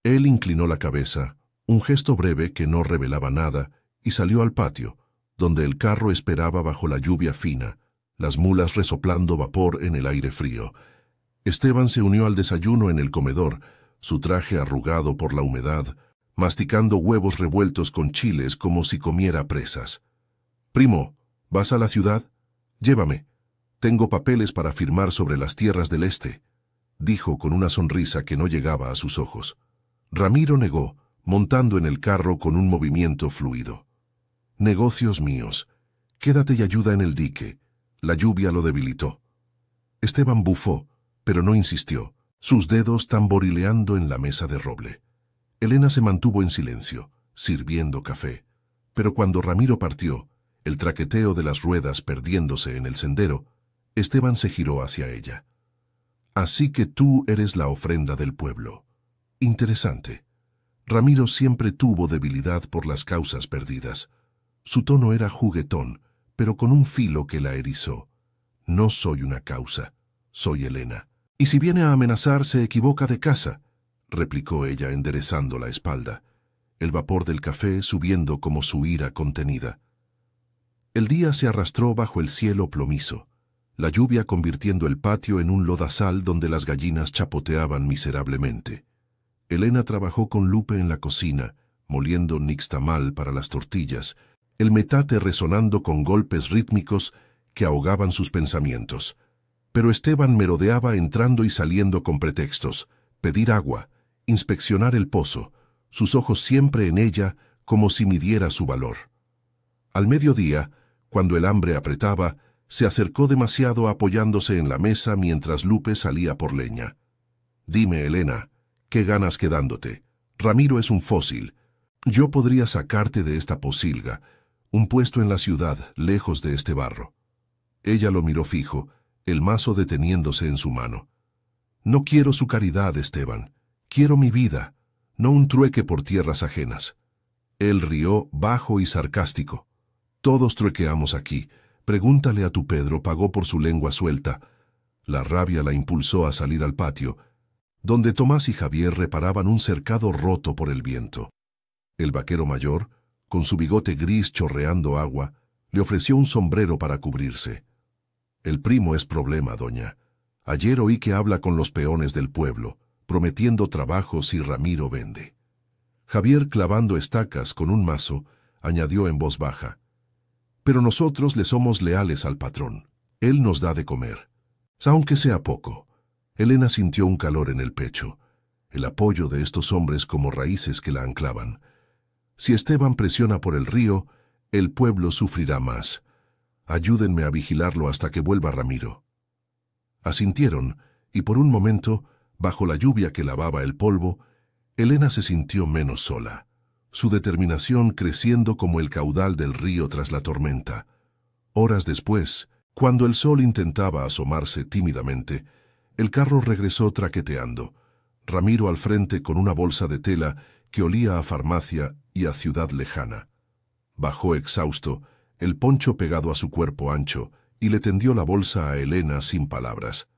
Él inclinó la cabeza, un gesto breve que no revelaba nada, y salió al patio, donde el carro esperaba bajo la lluvia fina, las mulas resoplando vapor en el aire frío. Esteban se unió al desayuno en el comedor, su traje arrugado por la humedad, masticando huevos revueltos con chiles como si comiera presas. «Primo, ¿vas a la ciudad? Llévame. Tengo papeles para firmar sobre las tierras del este», dijo con una sonrisa que no llegaba a sus ojos. Ramiro negó, montando en el carro con un movimiento fluido. «Negocios míos. Quédate y ayuda en el dique». La lluvia lo debilitó. Esteban bufó, pero no insistió, sus dedos tamborileando en la mesa de roble. Elena se mantuvo en silencio, sirviendo café, pero cuando Ramiro partió, el traqueteo de las ruedas perdiéndose en el sendero, Esteban se giró hacia ella. «Así que tú eres la ofrenda del pueblo. Interesante». Ramiro siempre tuvo debilidad por las causas perdidas. Su tono era juguetón, pero con un filo que la erizó. «No soy una causa, soy Elena. Y si viene a amenazar, se equivoca de casa», replicó ella enderezando la espalda, el vapor del café subiendo como su ira contenida. El día se arrastró bajo el cielo plomizo, la lluvia convirtiendo el patio en un lodazal donde las gallinas chapoteaban miserablemente. Elena trabajó con Lupe en la cocina, moliendo nixtamal para las tortillas, el metate resonando con golpes rítmicos que ahogaban sus pensamientos. Pero Esteban merodeaba entrando y saliendo con pretextos, pedir agua, inspeccionar el pozo, sus ojos siempre en ella como si midiera su valor. Al mediodía, cuando el hambre apretaba, se acercó demasiado apoyándose en la mesa mientras Lupe salía por leña. «Dime, Elena, ¿qué ganas quedándote? Ramiro es un fósil. Yo podría sacarte de esta posilga, un puesto en la ciudad, lejos de este barro». Ella lo miró fijo, el mazo deteniéndose en su mano. «No quiero su caridad, Esteban. Quiero mi vida, no un trueque por tierras ajenas». Él rió bajo y sarcástico. «Todos truequeamos aquí. Pregúntale a tu Pedro, pagó por su lengua suelta». La rabia la impulsó a salir al patio, donde Tomás y Javier reparaban un cercado roto por el viento. El vaquero mayor, con su bigote gris chorreando agua, le ofreció un sombrero para cubrirse. «El primo es problema, doña. Ayer oí que habla con los peones del pueblo. prometiendo trabajo si Ramiro vende. Javier, clavando estacas con un mazo, añadió en voz baja: «Pero nosotros le somos leales al patrón. Él nos da de comer, aunque sea poco». Elena sintió un calor en el pecho, el apoyo de estos hombres como raíces que la anclaban. Si Esteban presiona por el río, el pueblo sufrirá más. Ayúdenme a vigilarlo hasta que vuelva Ramiro. Asintieron, y por un momento, bajo la lluvia que lavaba el polvo, Elena se sintió menos sola, su determinación creciendo como el caudal del río tras la tormenta. Horas después, cuando el sol intentaba asomarse tímidamente, el carro regresó traqueteando, Ramiro al frente con una bolsa de tela que olía a farmacia y a ciudad lejana. Bajó exhausto, el poncho pegado a su cuerpo ancho, y le tendió la bolsa a Elena sin palabras.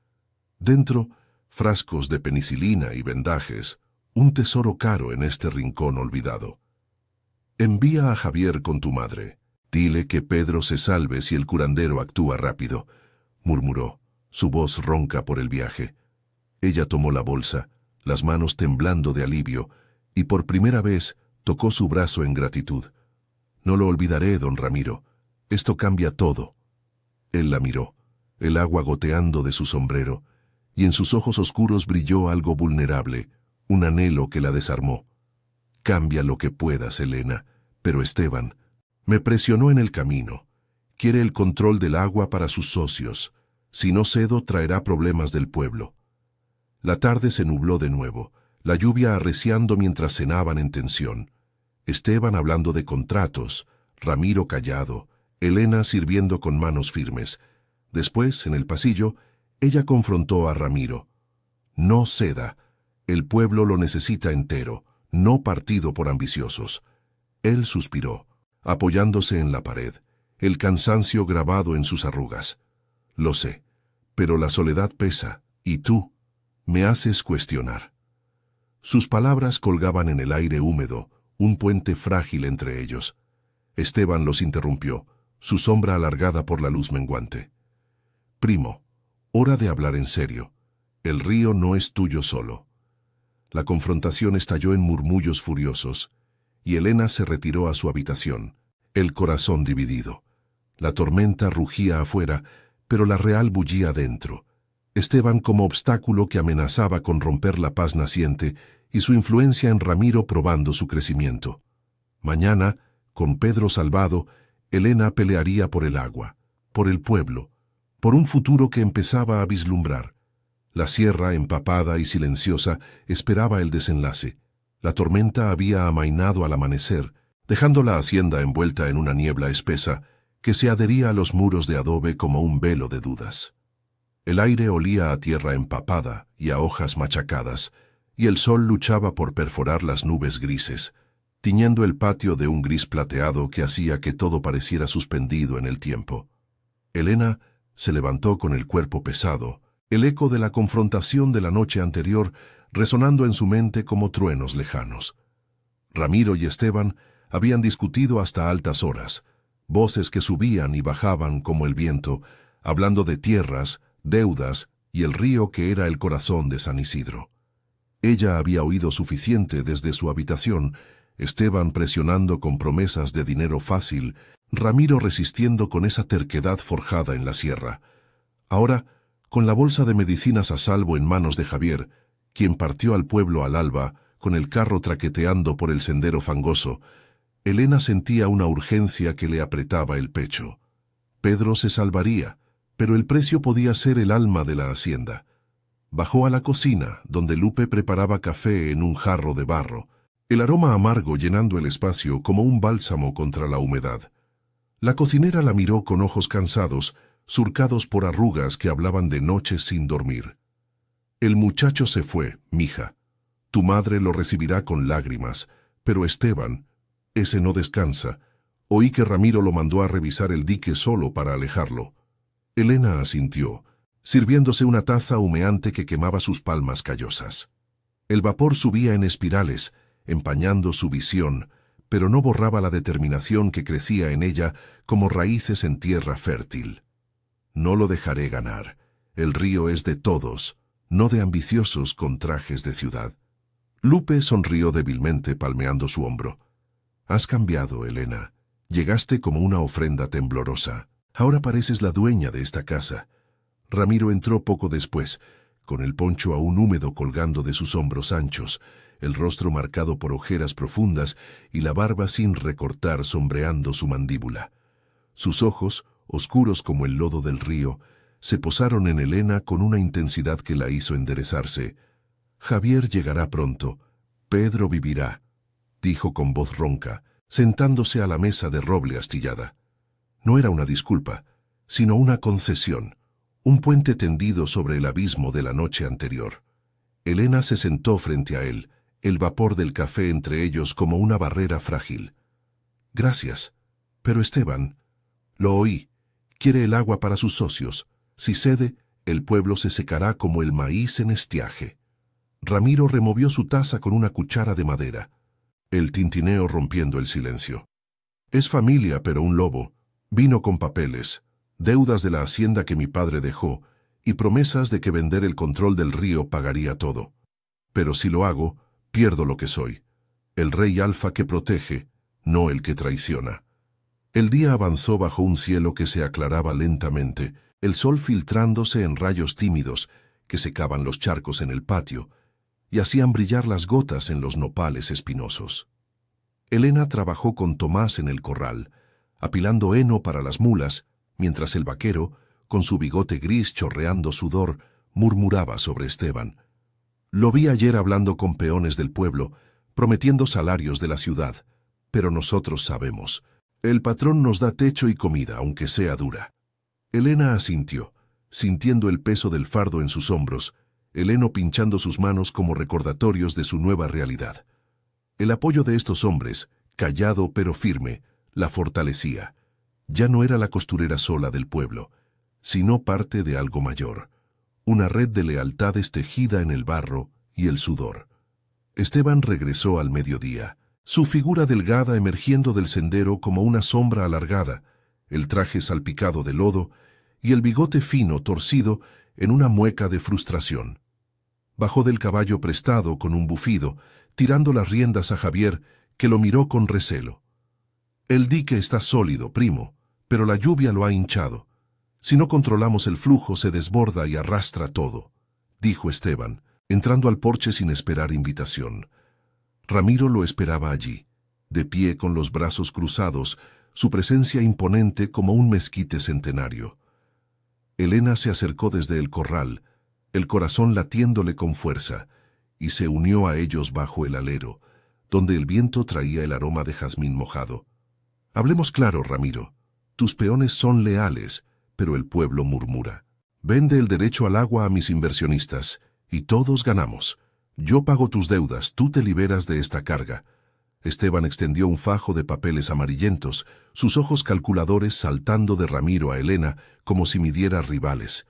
Dentro, frascos de penicilina y vendajes, un tesoro caro en este rincón olvidado. «Envía a Javier con tu madre. Dile que Pedro se salve si el curandero actúa rápido», murmuró, su voz ronca por el viaje. Ella tomó la bolsa, las manos temblando de alivio, y por primera vez tocó su brazo en gratitud. «No lo olvidaré, don Ramiro. Esto cambia todo». Él la miró, el agua goteando de su sombrero, y en sus ojos oscuros brilló algo vulnerable, un anhelo que la desarmó. «Cambia lo que puedas, Elena, pero Esteban me presionó en el camino. Quiere el control del agua para sus socios. Si no cedo, traerá problemas del pueblo». La tarde se nubló de nuevo, la lluvia arreciando mientras cenaban en tensión. Esteban hablando de contratos, Ramiro callado, Elena sirviendo con manos firmes. Después, en el pasillo, ella confrontó a Ramiro. «No ceda. El pueblo lo necesita entero, no partido por ambiciosos». Él suspiró, apoyándose en la pared, el cansancio grabado en sus arrugas. «Lo sé, pero la soledad pesa, y tú me haces cuestionar». Sus palabras colgaban en el aire húmedo, un puente frágil entre ellos. Esteban los interrumpió, su sombra alargada por la luz menguante. «Primo, hora de hablar en serio. El río no es tuyo solo». La confrontación estalló en murmullos furiosos, y Elena se retiró a su habitación, el corazón dividido. La tormenta rugía afuera, pero la real bullía dentro. Esteban como obstáculo que amenazaba con romper la paz naciente y su influencia en Ramiro probando su crecimiento. Mañana, con Pedro salvado, Elena pelearía por el agua, por el pueblo, por un futuro que empezaba a vislumbrar. La sierra, empapada y silenciosa, esperaba el desenlace. La tormenta había amainado al amanecer, dejando la hacienda envuelta en una niebla espesa que se adhería a los muros de adobe como un velo de dudas. El aire olía a tierra empapada y a hojas machacadas, y el sol luchaba por perforar las nubes grises, tiñendo el patio de un gris plateado que hacía que todo pareciera suspendido en el tiempo. Elena se levantó con el cuerpo pesado, el eco de la confrontación de la noche anterior resonando en su mente como truenos lejanos. Ramiro y Esteban habían discutido hasta altas horas, voces que subían y bajaban como el viento, hablando de tierras, deudas y el río que era el corazón de San Isidro. Ella había oído suficiente desde su habitación, Esteban presionando con promesas de dinero fácil, Ramiro resistiendo con esa terquedad forjada en la sierra. Ahora, con la bolsa de medicinas a salvo en manos de Javier, quien partió al pueblo al alba, con el carro traqueteando por el sendero fangoso, Elena sentía una urgencia que le apretaba el pecho. Pedro se salvaría, pero el precio podía ser el alma de la hacienda. Bajó a la cocina, donde Lupe preparaba café en un jarro de barro, el aroma amargo llenando el espacio como un bálsamo contra la humedad. La cocinera la miró con ojos cansados, surcados por arrugas que hablaban de noches sin dormir. «El muchacho se fue, mija. Tu madre lo recibirá con lágrimas, pero Esteban, ese no descansa. Oí que Ramiro lo mandó a revisar el dique solo para alejarlo». Elena asintió, sirviéndose una taza humeante que quemaba sus palmas callosas. El vapor subía en espirales, empañando su visión, pero no borraba la determinación que crecía en ella como raíces en tierra fértil. «No lo dejaré ganar. El río es de todos, no de ambiciosos con trajes de ciudad. Lupe sonrió débilmente palmeando su hombro. Has cambiado, Elena. Llegaste como una ofrenda temblorosa. Ahora pareces la dueña de esta casa. Ramiro entró poco después, con el poncho aún húmedo colgando de sus hombros anchos, el rostro marcado por ojeras profundas y la barba sin recortar sombreando su mandíbula. Sus ojos, oscuros como el lodo del río, se posaron en Elena con una intensidad que la hizo enderezarse. Javier llegará pronto. Pedro vivirá, dijo con voz ronca, sentándose a la mesa de roble astillada. No era una disculpa, sino una concesión, un puente tendido sobre el abismo de la noche anterior. Elena se sentó frente a él, el vapor del café entre ellos como una barrera frágil. Gracias, pero Esteban, lo oí, quiere el agua para sus socios. Si cede, el pueblo se secará como el maíz en estiaje. Ramiro removió su taza con una cuchara de madera, el tintineo rompiendo el silencio. Es familia, pero un lobo. Vino con papeles, deudas de la hacienda que mi padre dejó y promesas de que vender el control del río pagaría todo. Pero si lo hago, pierdo lo que soy. El rey alfa que protege, no el que traiciona. El día avanzó bajo un cielo que se aclaraba lentamente, el sol filtrándose en rayos tímidos que secaban los charcos en el patio y hacían brillar las gotas en los nopales espinosos. Elena trabajó con Tomás en el corral, apilando heno para las mulas, mientras el vaquero, con su bigote gris chorreando sudor, murmuraba sobre Esteban. Lo vi ayer hablando con peones del pueblo, prometiendo salarios de la ciudad, pero nosotros sabemos, el patrón nos da techo y comida, aunque sea dura. Elena asintió, sintiendo el peso del fardo en sus hombros, el heno pinchando sus manos como recordatorios de su nueva realidad. El apoyo de estos hombres, callado pero firme, la fortalecía. Ya no era la costurera sola del pueblo, sino parte de algo mayor, una red de lealtades tejida en el barro y el sudor. Esteban regresó al mediodía, su figura delgada emergiendo del sendero como una sombra alargada, el traje salpicado de lodo y el bigote fino torcido en una mueca de frustración. Bajó del caballo prestado con un bufido, tirando las riendas a Javier, que lo miró con recelo. El dique está sólido, primo, pero la lluvia lo ha hinchado. Si no controlamos el flujo, se desborda y arrastra todo, dijo Esteban, entrando al porche sin esperar invitación. Ramiro lo esperaba allí, de pie con los brazos cruzados, su presencia imponente como un mezquite centenario. Elena se acercó desde el corral, el corazón latiéndole con fuerza, y se unió a ellos bajo el alero, donde el viento traía el aroma de jazmín mojado. Hablemos claro, Ramiro. Tus peones son leales, pero el pueblo murmura. Vende el derecho al agua a mis inversionistas, y todos ganamos. Yo pago tus deudas, tú te liberas de esta carga. Esteban extendió un fajo de papeles amarillentos, sus ojos calculadores saltando de Ramiro a Elena como si midiera rivales.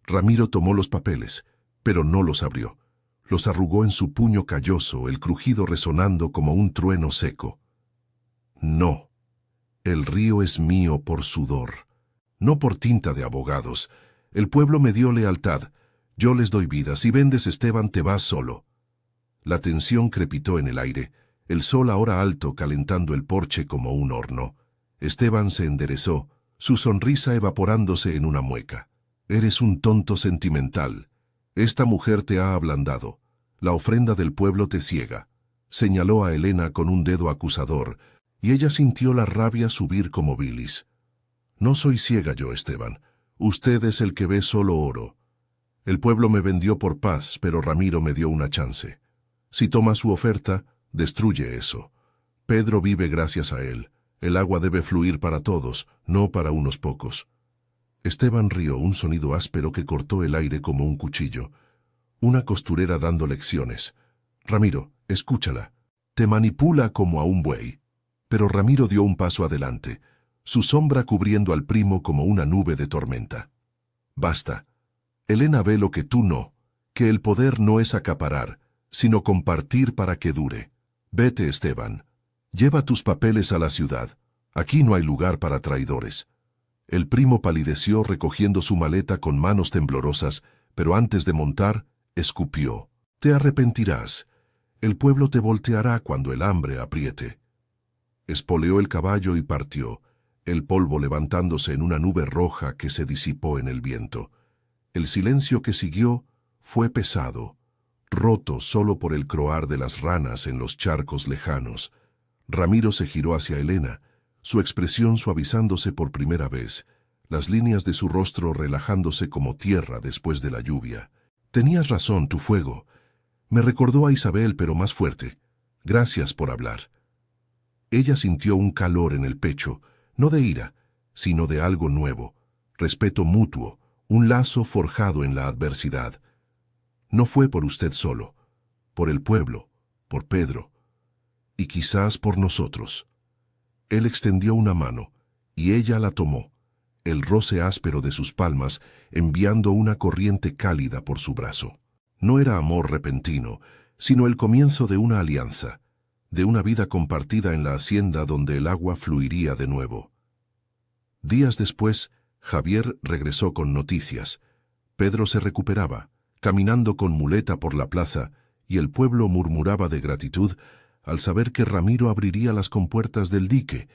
Ramiro tomó los papeles, pero no los abrió. Los arrugó en su puño calloso, el crujido resonando como un trueno seco. No, el río es mío por sudor, no por tinta de abogados. El pueblo me dio lealtad, yo les doy vida. Si vendes, Esteban, te vas solo. La tensión crepitó en el aire, el sol ahora alto calentando el porche como un horno. Esteban se enderezó, su sonrisa evaporándose en una mueca. Eres un tonto sentimental. Esta mujer te ha ablandado. La ofrenda del pueblo te ciega. Señaló a Elena con un dedo acusador, y ella sintió la rabia subir como bilis. No soy ciega yo, Esteban. Usted es el que ve solo oro. El pueblo me vendió por paz, pero Ramiro me dio una chance. Si toma su oferta, destruye eso. Pedro vive gracias a él. El agua debe fluir para todos, no para unos pocos. Esteban rió, un sonido áspero que cortó el aire como un cuchillo. Una costurera dando lecciones. Ramiro, escúchala. Te manipula como a un buey. Pero Ramiro dio un paso adelante, su sombra cubriendo al primo como una nube de tormenta. Basta. Elena ve lo que tú no, que el poder no es acaparar, sino compartir para que dure. Vete, Esteban. Lleva tus papeles a la ciudad. Aquí no hay lugar para traidores. El primo palideció recogiendo su maleta con manos temblorosas, pero antes de montar, escupió. Te arrepentirás. El pueblo te volteará cuando el hambre apriete. Espoleó el caballo y partió, el polvo levantándose en una nube roja que se disipó en el viento. El silencio que siguió fue pesado, roto solo por el croar de las ranas en los charcos lejanos. Ramiro se giró hacia Elena, su expresión suavizándose por primera vez, las líneas de su rostro relajándose como tierra después de la lluvia. Tenías razón, tu fuego. Me recordó a Isabel, pero más fuerte. Gracias por hablar. Ella sintió un calor en el pecho, no de ira, sino de algo nuevo, respeto mutuo, un lazo forjado en la adversidad. No fue por usted solo, por el pueblo, por Pedro, y quizás por nosotros. Él extendió una mano, y ella la tomó, el roce áspero de sus palmas enviando una corriente cálida por su brazo. No era amor repentino, sino el comienzo de una alianza, de una vida compartida en la hacienda donde el agua fluiría de nuevo. Días después, Javier regresó con noticias. Pedro se recuperaba, caminando con muleta por la plaza, y el pueblo murmuraba de gratitud al saber que Ramiro abriría las compuertas del dique,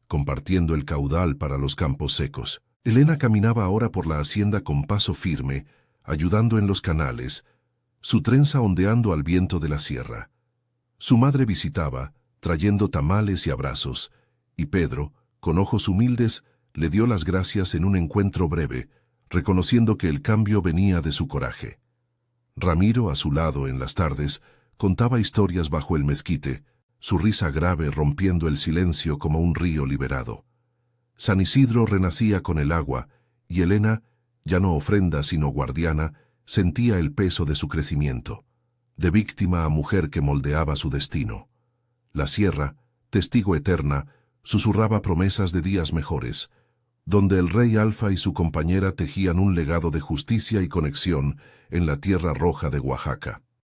compartiendo el caudal para los campos secos. Elena caminaba ahora por la hacienda con paso firme, ayudando en los canales, su trenza ondeando al viento de la sierra. Su madre visitaba, trayendo tamales y abrazos, y Pedro, con ojos humildes, le dio las gracias en un encuentro breve, reconociendo que el cambio venía de su coraje. Ramiro, a su lado en las tardes, contaba historias bajo el mezquite, su risa grave rompiendo el silencio como un río liberado. San Isidro renacía con el agua, y Elena, ya no ofrenda sino guardiana, sentía el peso de su crecimiento, de víctima a mujer que moldeaba su destino. La sierra, testigo eterna, susurraba promesas de días mejores, donde el rey Alfa y su compañera tejían un legado de justicia y conexión en la tierra roja de Oaxaca.